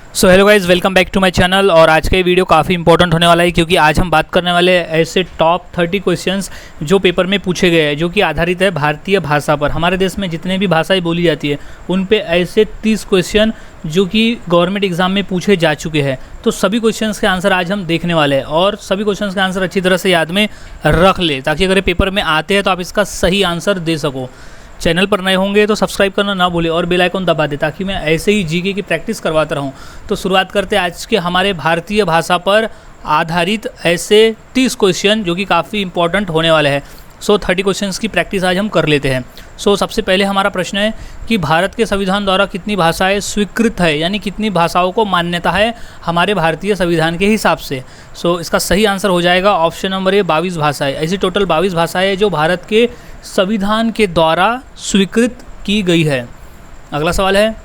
So hello guys, welcome back to my channel. और आज का ये वीडियो काफ़ी इंपॉर्टेंट होने वाला है क्योंकि आज हम बात करने वाले ऐसे टॉप 30 क्वेश्चंस जो पेपर में पूछे गए हैं, जो कि आधारित है भारतीय भाषा पर। हमारे देश में जितने भी भाषाएं बोली जाती है उन पे ऐसे 30 क्वेश्चन जो कि गवर्नमेंट एग्जाम में पूछे जा चुके हैं। तो सभी क्वेश्चंस के आंसर आज हम देखने वाले हैं और सभी क्वेश्चंस के आंसर अच्छी तरह से याद में रख ले, ताकि अगर पेपर में आते हैं तो आप इसका सही आंसर दे सको। चैनल पर नए होंगे तो सब्सक्राइब करना ना भूलें और बेल आइकन दबा दें, ताकि मैं ऐसे ही जीके की प्रैक्टिस करवाता रहूं। तो शुरुआत करते हैं आज के हमारे भारतीय भाषा पर आधारित ऐसे 30 क्वेश्चन जो कि काफ़ी इंपॉर्टेंट होने वाले हैं। 30 क्वेश्चंस की प्रैक्टिस आज हम कर लेते हैं। सबसे पहले हमारा प्रश्न है कि भारत के संविधान द्वारा कितनी भाषाएं स्वीकृत है, यानी कितनी भाषाओं को मान्यता है हमारे भारतीय संविधान के हिसाब से। इसका सही आंसर हो जाएगा ऑप्शन नंबर ए, 22 भाषाएं। ऐसी टोटल 22 भाषाएं जो भारत के संविधान के द्वारा स्वीकृत की गई है। अगला सवाल है,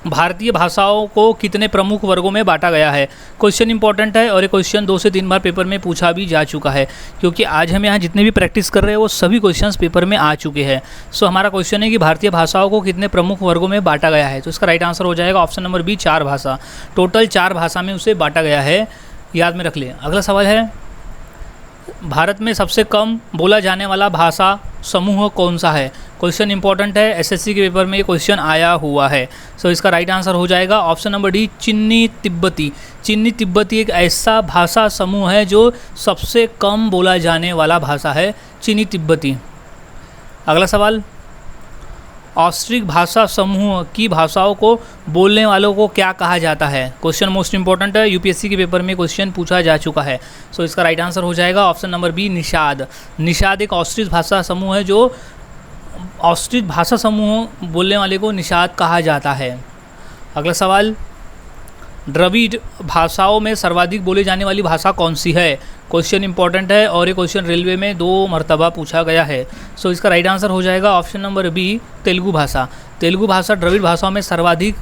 भारतीय भाषाओं को कितने प्रमुख वर्गों में बांटा गया है। क्वेश्चन इंपॉर्टेंट है और ये क्वेश्चन 2 से 3 बार पेपर में पूछा भी जा चुका है, क्योंकि आज हम यहाँ जितने भी प्रैक्टिस कर रहे हैं वो सभी क्वेश्चंस पेपर में आ चुके हैं। हमारा क्वेश्चन है कि भारतीय भाषाओं को कितने प्रमुख वर्गों में बांटा गया है। तो इसका राइट आंसर हो जाएगा ऑप्शन नंबर बी, 4 भाषा। टोटल 4 भाषा में उसे बांटा गया है, याद में रख लें। अगला सवाल है, भारत में सबसे कम बोला जाने वाला भाषा समूह कौन सा है। क्वेश्चन इंपॉर्टेंट है, एसएससी के पेपर में ये क्वेश्चन आया हुआ है। इसका राइट आंसर हो जाएगा ऑप्शन नंबर डी, चिन्नी तिब्बती। चिन्नी तिब्बती एक ऐसा भाषा समूह है जो सबसे कम बोला जाने वाला भाषा है, चिन्नी तिब्बती। अगला सवाल, ऑस्ट्रिक भाषा समूह की भाषाओं को बोलने वालों को क्या कहा जाता है। क्वेश्चन मोस्ट इंपॉर्टेंट है, यूपीएससी के पेपर में क्वेश्चन पूछा जा चुका है। इसका राइट आंसर हो जाएगा option number B, Nishad. Nishad एक ऑस्ट्रिक भाषा समूह है, जो ऑस्ट्रिक भाषा समूह बोलने वाले को निषाद कहा जाता है। अगला सवाल, द्रविड़ भाषाओं में सर्वाधिक बोली जाने वाली भाषा कौन सी है। क्वेश्चन इंपॉर्टेंट है और ये क्वेश्चन रेलवे में 2 मरतबा पूछा गया है। इसका राइट आंसर हो जाएगा ऑप्शन नंबर बी, तेलुगु भाषा। तेलुगु भाषा द्रविड़ भाषाओं में सर्वाधिक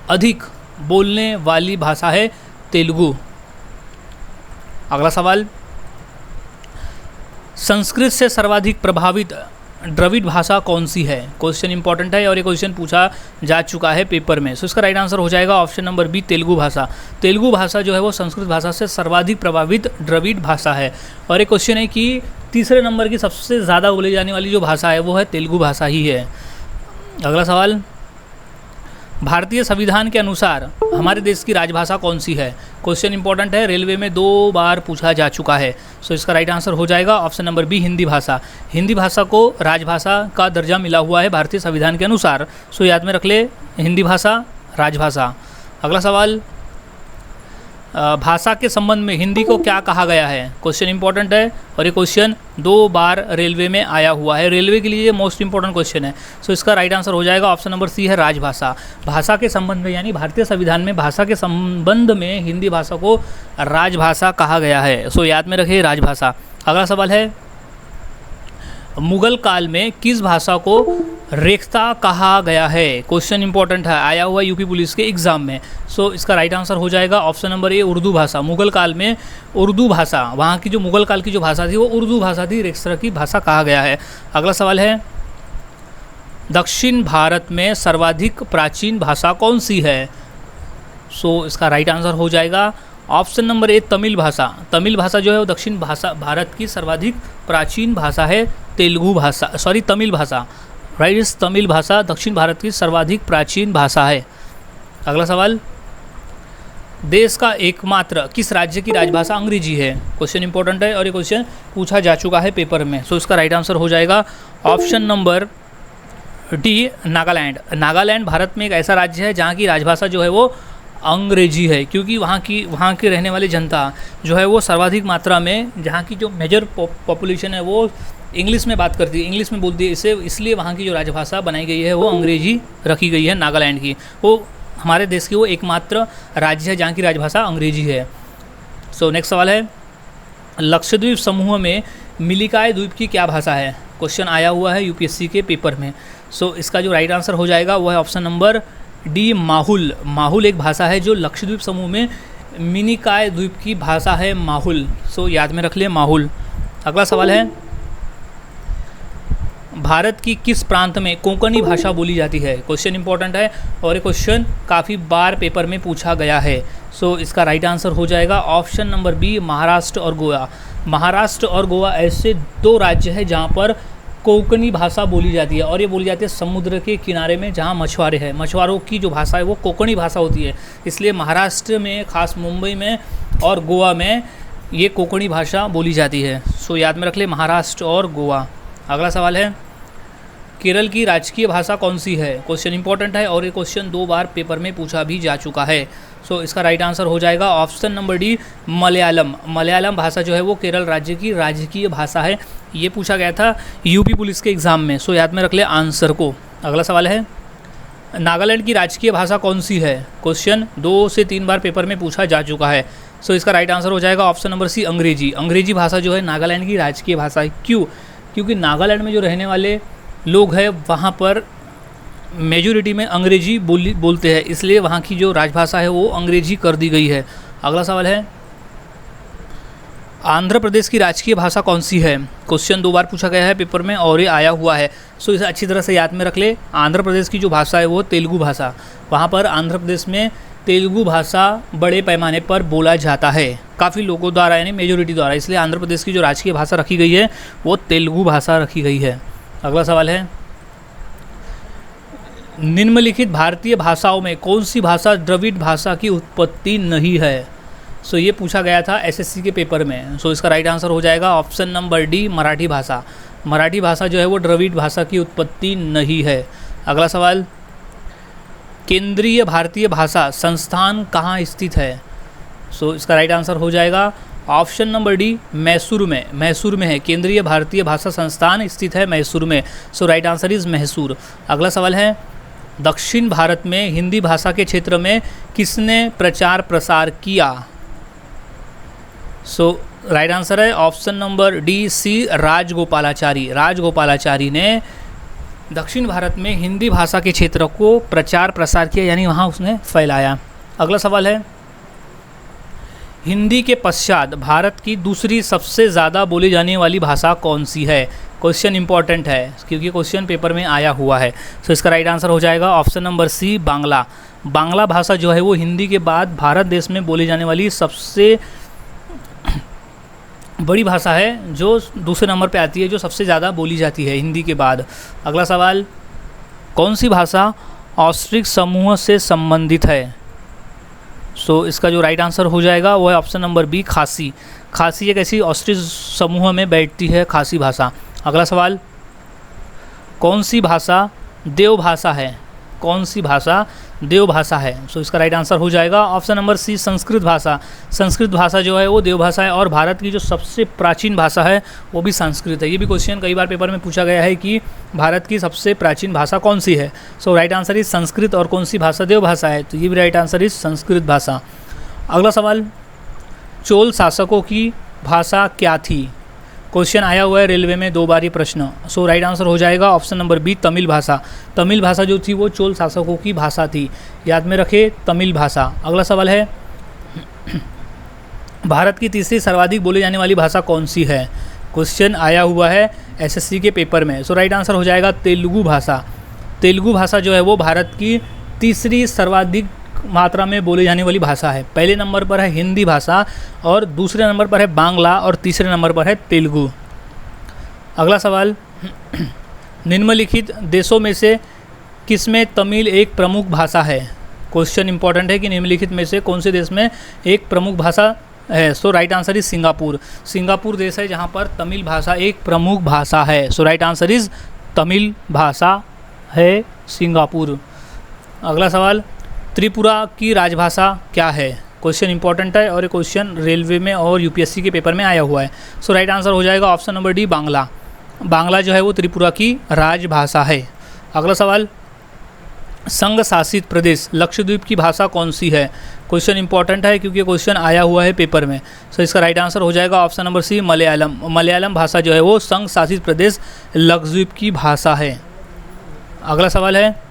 अधिक बोलने वाली भाषा है, तेलुगु। अगला सवाल, संस्कृत से सर्वाधिक प्रभावित द्रविड़ भाषा कौन सी है। क्वेश्चन इंपॉर्टेंट है और ये क्वेश्चन पूछा जा चुका है पेपर में। इसका राइट आंसर हो जाएगा ऑप्शन नंबर बी, तेलुगु भाषा। तेलुगु भाषा जो है वो संस्कृत भाषा से सर्वाधिक प्रभावित द्रविड़ भाषा है। और एक क्वेश्चन है कि तीसरे नंबर की सबसे ज़्यादा बोली जाने वाली जो भाषा है वो है तेलुगु भाषा ही है। अगला सवाल, भारतीय संविधान के अनुसार हमारे देश की राजभाषा कौन सी है। क्वेश्चन इंपॉर्टेंट है, रेलवे में 2 बार पूछा जा चुका है। इसका राइट आंसर हो जाएगा ऑप्शन नंबर बी, हिंदी भाषा। हिंदी भाषा को राजभाषा का दर्जा मिला हुआ है भारतीय संविधान के अनुसार। याद में रख ले, हिंदी भाषा राजभाषा। अगला सवाल, भाषा के संबंध में हिंदी को क्या कहा गया है। क्वेश्चन इंपॉर्टेंट है और ये क्वेश्चन 2 बार रेलवे में आया हुआ है। रेलवे के लिए ये मोस्ट इंपॉर्टेंट क्वेश्चन है। इसका राइट आंसर हो जाएगा ऑप्शन नंबर सी है, राजभाषा। भाषा के संबंध में, यानी भारतीय संविधान में भाषा के संबंध में हिंदी भाषा को राजभाषा कहा गया है। याद में रखिए, राजभाषा। अगला सवाल है, मुगल काल में किस भाषा को रेख्ता कहा गया है। क्वेश्चन इंपॉर्टेंट है, आया हुआ यूपी पुलिस के एग्जाम में। इसका राइट आंसर हो जाएगा ऑप्शन नंबर ए, उर्दू भाषा। मुगल काल में उर्दू भाषा, वहाँ की जो मुगल काल की जो भाषा थी वो उर्दू भाषा थी, रेख्ता की भाषा कहा गया है। अगला सवाल है, दक्षिण भारत में सर्वाधिक प्राचीन भाषा कौन सी है। इसका राइट आंसर हो जाएगा ऑप्शन नंबर ए, तमिल भाषा। तमिल भाषा जो है वो दक्षिण भारत की सर्वाधिक प्राचीन भाषा है, तमिल भाषा। राइट, तमिल भाषा दक्षिण भारत की सर्वाधिक प्राचीन भाषा है। अगला सवाल, देश का एकमात्र किस राज्य की राजभाषा अंग्रेजी है। क्वेश्चन इंपॉर्टेंट है और ये क्वेश्चन पूछा जा चुका है पेपर में। इसका राइट आंसर हो जाएगा option number D, Nagaland. Nagaland Bharat में एक ऐसा राज्य है जहाँ की राजभाषा जो है वो अंग्रेजी है, क्योंकि वहाँ के रहने वाली जनता जो है वो सर्वाधिक मात्रा में, जहाँ की जो मेजर पॉपुलेशन है वो इंग्लिश में बात करती है, इंग्लिश में बोलती है, इसलिए वहाँ की जो राजभाषा बनाई गई है वो अंग्रेजी रखी गई है नागालैंड की। वो हमारे देश की वो एकमात्र राज्य है जहाँ की राजभाषा अंग्रेजी है। नेक्स्ट सवाल है, लक्षद्वीप समूह में मिलिकाय द्वीप की क्या भाषा है। क्वेश्चन आया हुआ है यूपीएससी के पेपर में। इसका जो राइट आंसर हो जाएगा वो है option number D, Mahul. Mahul एक भाषा है जो लक्षद्वीप समूह में मिनिकाय द्वीप की भाषा है, माहुल। याद में रख ले, माहुल। अगला सवाल है, भारत की किस प्रांत में कोंकणी भाषा बोली जाती है? क्वेश्चन इंपॉर्टेंट है और ये क्वेश्चन काफ़ी बार पेपर में पूछा गया है। सो इसका राइट आंसर हो जाएगा ऑप्शन नंबर बी, महाराष्ट्र और गोवा। महाराष्ट्र और गोवा ऐसे दो राज्य हैं जहाँ पर कोंकणी भाषा बोली जाती है, और ये बोली जाती है समुद्र के किनारे में जहाँ मछुआरे हैं। मछुआरों की जो भाषा है वो कोंकणी भाषा होती है, इसलिए महाराष्ट्र में, खास मुंबई में और गोवा में ये कोंकणी भाषा बोली जाती है। सो याद में रख ले, महाराष्ट्र और गोवा। अगला सवाल है, केरल की राजकीय भाषा कौन सी है? क्वेश्चन इंपॉर्टेंट है और ये क्वेश्चन 2 बार पेपर में पूछा भी जा चुका है। सो इसका राइट आंसर हो जाएगा option number D, Malayalam. Malayalam भाषा जो है वो केरल राज्य की राजकीय भाषा है। ये पूछा गया था यूपी पुलिस के एग्ज़ाम में। सो याद में रख ले आंसर को। अगला सवाल है, नागालैंड की राजकीय भाषा कौन सी है? क्वेश्चन 2 से 3 बार पेपर में पूछा जा चुका है। सो इसका राइट आंसर हो जाएगा ऑप्शन नंबर सी, अंग्रेजी। अंग्रेजी भाषा जो है नागालैंड की राजकीय भाषा है। क्यों? क्योंकि नागालैंड में जो रहने वाले लोग हैं वहाँ पर मेजॉरिटी में अंग्रेजी बोलते हैं, इसलिए वहाँ की जो राजभाषा है वो अंग्रेजी कर दी गई है। अगला सवाल है, आंध्र प्रदेश की राजकीय भाषा कौन सी है? क्वेश्चन 2 बार पूछा गया है पेपर में और ये आया हुआ है। सो इसे अच्छी तरह से याद में रख ले। आंध्र प्रदेश की जो भाषा है वो तेलुगु भाषा। वहाँ पर आंध्र प्रदेश में तेलुगु भाषा बड़े पैमाने पर बोला जाता है, काफ़ी लोगों द्वारा, यानी मेजॉरिटी द्वारा, इसलिए आंध्र प्रदेश की जो राजकीय भाषा रखी गई है वो तेलुगु भाषा रखी गई है। अगला सवाल है, निम्नलिखित भारतीय भाषाओं में कौन सी भाषा द्रविड़ भाषा की उत्पत्ति नहीं है? सो ये पूछा गया था एसएससी के पेपर में। सो इसका राइट आंसर हो जाएगा ऑप्शन नंबर डी, मराठी भाषा। मराठी भाषा जो है वो द्रविड़ भाषा की उत्पत्ति नहीं है। अगला सवाल, केंद्रीय भारतीय भाषा संस्थान कहाँ स्थित है? सो इसका राइट आंसर हो जाएगा ऑप्शन नंबर डी, मैसूर में। मैसूर में है, केंद्रीय भारतीय भाषा संस्थान स्थित है मैसूर में। सो राइट आंसर इज़ मैसूर। अगला सवाल है, दक्षिण भारत में हिंदी भाषा के क्षेत्र में किसने प्रचार प्रसार किया? सो राइट आंसर है ऑप्शन नंबर डी, सी, राजगोपालाचारी। राजगोपालाचारी ने दक्षिण भारत में हिंदी भाषा के क्षेत्र को प्रचार प्रसार किया, यानी वहाँ उसने फैलाया। अगला सवाल है, हिंदी के पश्चात भारत की दूसरी सबसे ज़्यादा बोली जाने वाली भाषा कौन सी है? क्वेश्चन इंपॉर्टेंट है क्योंकि क्वेश्चन पेपर में आया हुआ है। सो इसका राइट आंसर हो जाएगा option number C, Bangla. Bangla भाषा जो है वो हिंदी के बाद भारत देश में बोली जाने वाली सबसे बड़ी भाषा है, जो दूसरे नंबर पे आती है, जो सबसे ज़्यादा बोली जाती है हिंदी के बाद। अगला सवाल, कौन सी भाषा ऑस्ट्रिक समूह से संबंधित है? सो इसका जो राइट आंसर हो जाएगा वो है ऑप्शन नंबर बी, खासी। खासी एक ऐसी ऑस्ट्रिक समूह में बैठती है खासी भाषा। अगला सवाल, कौन सी भाषा देव भाषा है? कौन सी भाषा देव भाषा है? सो इसका राइट आंसर हो जाएगा ऑप्शन नंबर सी, संस्कृत भाषा। संस्कृत भाषा जो है वो देव भाषा है, और भारत की जो सबसे प्राचीन भाषा है वो भी संस्कृत है। ये भी क्वेश्चन कई बार पेपर में पूछा गया है कि भारत की सबसे प्राचीन भाषा कौन सी है। So right answer is Sanskrit, और कौन सी भाषा देव भाषा है, तो ये भी राइट आंसर इज संस्कृत भाषा। अगला सवाल, चोल शासकों की भाषा क्या थी? क्वेश्चन आया हुआ है रेलवे में 2 बार ये प्रश्न। सो राइट आंसर हो जाएगा ऑप्शन नंबर बी, तमिल भाषा। तमिल भाषा जो थी वो चोल शासकों की भाषा थी, याद में रखे, तमिल भाषा। अगला सवाल है, भारत की तीसरी सर्वाधिक बोली जाने वाली भाषा कौन सी है? क्वेश्चन आया हुआ है एसएससी के पेपर में। सो राइट आंसर हो जाएगा तेलुगु भाषा। तेलुगु भाषा जो है वो भारत की तीसरी सर्वाधिक मात्रा में बोली जाने वाली भाषा है। पहले नंबर पर है हिंदी भाषा, और दूसरे नंबर पर है बांग्ला, और तीसरे नंबर पर है तेलुगु। अगला सवाल, निम्नलिखित देशों में से किसमें तमिल एक प्रमुख भाषा है? क्वेश्चन इंपॉर्टेंट है कि निम्नलिखित में से कौन से देश में एक प्रमुख भाषा है। So right answer is Singapore. Singapore देश है जहाँ पर तमिल भाषा एक प्रमुख भाषा है। So right answer is Tamil भाषा है सिंगापुर। अगला सवाल, त्रिपुरा की राजभाषा क्या है? क्वेश्चन इंपॉर्टेंट है और ये क्वेश्चन रेलवे में और यूपीएससी के पेपर में आया हुआ है। सो राइट आंसर हो जाएगा option number D, Bangla. Bangla जो है वो त्रिपुरा की राजभाषा है। अगला सवाल, संघ शासित प्रदेश लक्षद्वीप की भाषा कौन सी है? क्वेश्चन इंपॉर्टेंट है क्योंकि क्वेश्चन आया हुआ है पेपर में। सो इसका राइट आंसर हो जाएगा option number C, Malayalam. Malayalam भाषा जो है वो संघ शासित प्रदेश लक्षद्वीप की भाषा है। अगला सवाल है,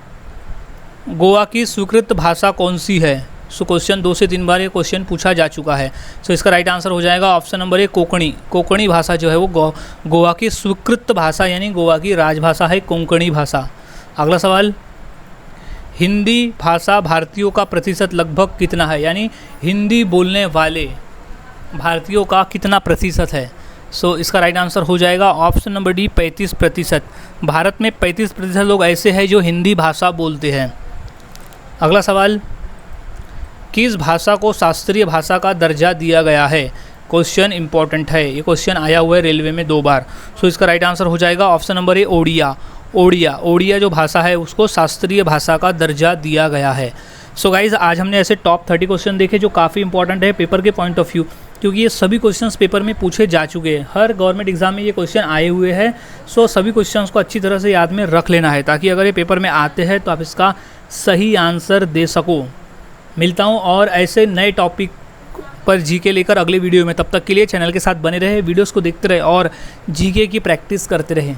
गोवा की स्वीकृत भाषा कौन सी है? सो क्वेश्चन 2 से 3 बार ये क्वेश्चन पूछा जा चुका है। सो इसका राइट आंसर हो जाएगा option number A Konkani. Konkani भाषा जो है वो गोवा की स्वीकृत भाषा यानी गोवा की राजभाषा है कोंकणी भाषा। अगला सवाल, हिंदी भाषा भारतीयों का प्रतिशत लगभग कितना है, यानी हिंदी बोलने वाले भारतीयों का कितना प्रतिशत है। सो इसका राइट आंसर हो जाएगा ऑप्शन नंबर डी 35%। भारत में 35% लोग ऐसे हैं जो हिंदी भाषा बोलते हैं। अगला सवाल, किस भाषा को शास्त्रीय भाषा का दर्जा दिया गया है। क्वेश्चन इंपॉर्टेंट है, ये क्वेश्चन आया हुआ है रेलवे में 2 बार। सो इसका राइट आंसर हो जाएगा option number A Odia. Odia जो भाषा है उसको शास्त्रीय भाषा का दर्जा दिया गया है। सो गाइज आज हमने ऐसे टॉप 30 क्वेश्चन देखे जो काफ़ी इंपॉर्टेंट है पेपर के पॉइंट ऑफ व्यू, क्योंकि ये सभी क्वेश्चंस पेपर में पूछे जा चुके हैं। हर गवर्नमेंट एग्जाम में ये क्वेश्चन आए हुए हैं। सो सभी क्वेश्चंस को अच्छी तरह से याद में रख लेना है ताकि अगर ये पेपर में आते हैं तो आप इसका सही आंसर दे सको। मिलता हूँ और ऐसे नए टॉपिक पर जीके लेकर अगले वीडियो में। तब तक के लिए चैनल के साथ बने रहे, वीडियोस को देखते रहे और जीके की प्रैक्टिस करते रहे।